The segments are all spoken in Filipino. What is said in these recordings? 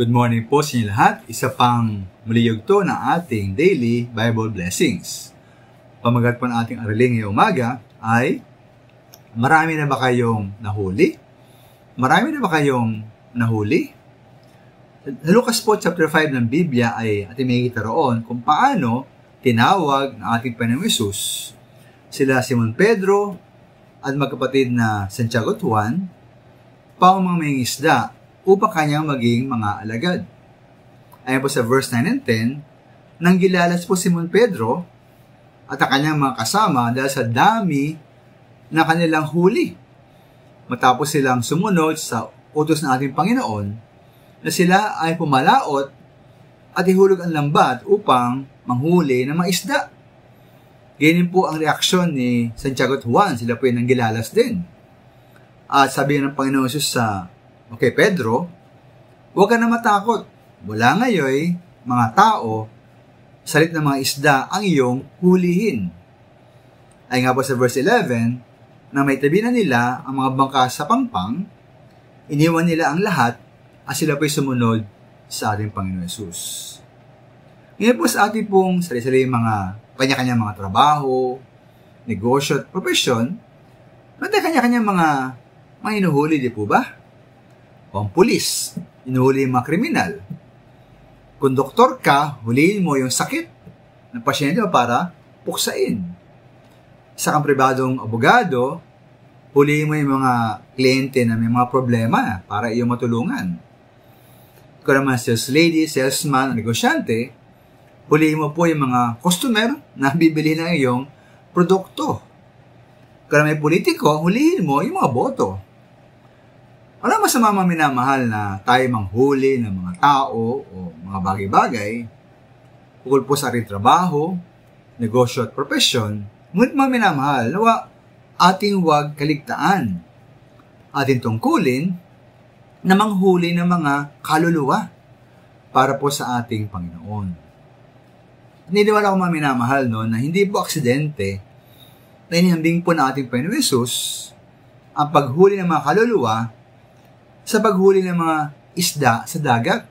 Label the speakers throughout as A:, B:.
A: Good morning po sa inyo lahat. Isa pang muli yugto na ating daily Bible blessings. Pamagat po ng ating aralin ngayong umaga ay marami na ba kayong nahuli? Marami na ba kayong nahuli? Sa Lucas po chapter 5 ng Biblia ay ating makikita roon kung paano tinawag ng ating Panginoong Hesus sila Simon Pedro at magkapatid na Santiago at Juan pang mga mangingisda upang kanyang maging mga alagad. Ayon po sa verse 9 and 10, nang gilalas po Simon Pedro at ang kanyang mga kasama dahil sa dami na kanilang huli. Matapos silang sumunod sa utos ng ating Panginoon na sila ay pumalaot at ihulog ang lambat upang manghuli ng mga isda. Ganyan po ang reaksyon ni Santiago at Juan. Sila po ay nanggilalas din. At sabi ng Panginoon Jesus sa Pedro, huwag ka na matakot. Mula ngayon, mga tao, salit ng mga isda ang iyong hulihin. Ay nga po sa verse 11, na may tabi na nila ang mga bangka sa pangpang, iniwan nila ang lahat at sila po'y sumunod sa ating Panginoon Hesus. Ngayon po sa ating pong sarili-sarili mga kanya-kanyang mga trabaho, negosyo at profesyon, may kanya-kanyang mga inuhuli, di po ba? O ang pulis, inuhuli yung mga kriminal. Kung doktor ka, huliin mo yung sakit ng pasyente mo para puksain. Sa kang pribadong abogado, huliin mo yung mga kliyente na may mga problema para iyong matulungan. Kung naman sales lady, salesman, negosyante, huliin mo po yung mga customer na bibili ng iyong produkto. Kung may politiko, huliin mo yung mga boto. Wala masama minamahal na tayo manghuli ng mga tao o mga bagay-bagay ukol po sa ating trabaho, negosyo at profesyon. Ngunit minamahal, nawa ating huwag kaligtaan, ating tungkulin na manghuli ng mga kaluluwa para po sa ating Panginoon. Niniwala ko minamahal na hindi po aksidente na inihambing po ng ating Panginoon Hesus ang paghuli ng mga kaluluwa sa paghuli ng mga isda sa dagat.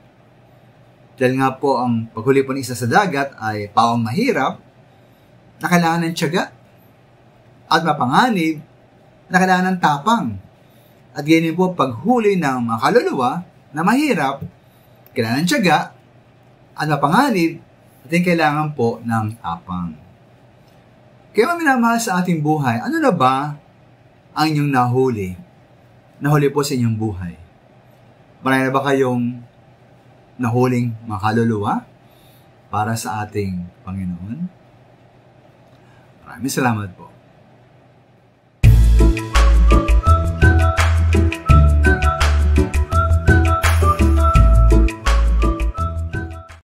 A: Dahil nga po ang paghuli po ng isda sa dagat ay pawang mahirap, na kailangan ng tiyaga, at mapanganib, na kailangan ng tapang. At ganyan po paghuli ng mga kaluluwa na mahirap, kailangan ng tiyaga, at mapanganib, at kailangan po ng tapang. Kaya minamahal sa ating buhay, ano na ba ang inyong nahuli? Nahuli po sa inyong buhay. Marami na ba kayong nahuling mga kaluluwa para sa ating Panginoon? Maraming salamat po.